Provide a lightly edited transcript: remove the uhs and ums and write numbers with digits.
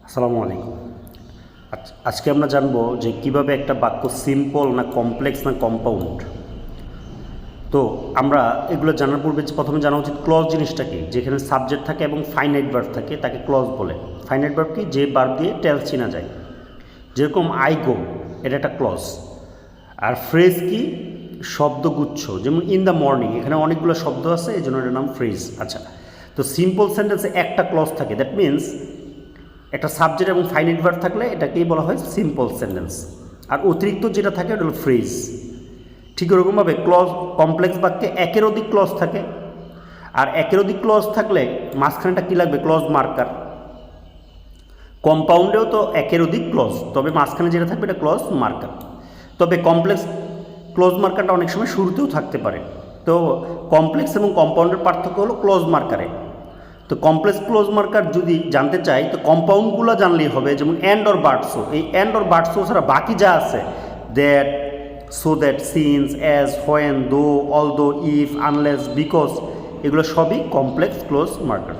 আসসালামু আলাইকুম। আজকে আমরা জানবো যে কিভাবে একটা বাক্য সিম্পল না কমপ্লেক্স না কম্পাউন্ড। তো আমরা এগুলো জানার পূর্বে প্রথমে জানা উচিত ক্লজ জিনিসটা কি। যেখানে সাবজেক্ট থাকে এবং ফাইনাইট ভার্ব থাকে তাকে ক্লজ বলে। ফাইনাইট ভার্ব কি? যে ভার্ব দিয়ে টেন্স চেনা যায়। যেরকম আই গো, এটা একটা ক্লজ। আর ফ্রেজ কি? শব্দগুচ্ছ। যেমন ইন দ্য মর্নিং, এখানে অনেকগুলো শব্দ আছে, এই জন্য এটার নাম ফ্রেজ। আচ্ছা, তো সিম্পল সেন্টেন্সে একটা ক্লজ থাকে, দ্যাট মিনস একটা সাবজেক্ট এবং ফাইনাইট ভার্ব থাকলে এটাকেই বলা হয় সিম্পল সেন্টেন্স। আর অতিরিক্ত যেটা থাকে ওটা হলো ফ্রেজ। ঠিক ওরকমভাবে ক্লজ কমপ্লেক্স বাক্যে একের অধিক ক্লজ থাকে। আর একের অধিক ক্লজ থাকলে মাঝখানেটা কী লাগবে? Clause marker. কম্পাউন্ডেও তো একের অধিক ক্লজ, তবে মাঝখানে যেটা থাকবে এটা ক্লজ মার্কার। তবে কমপ্লেক্স ক্লজ মার্কারটা অনেক সময় শুরুতেও থাকতে পারে। তো কমপ্লেক্স এবং কম্পাউন্ডের পার্থক্য হলো ক্লজ মার্কারে। তো কমপ্লেক্স ক্লোজ মার্কার যদি জানতে চাই তো কম্পাউন্ডগুলো জানলেই হবে। যেমন অ্যান্ড অর বাট সো, এই অ্যান্ড অর বাট সো ছাড়া বাকি যা আছে, that, so that, since, as, when, দো, অল দো, ইফ, আনলেস, বিকজ, এগুলো সবই কমপ্লেক্স ক্লোজ মার্কার।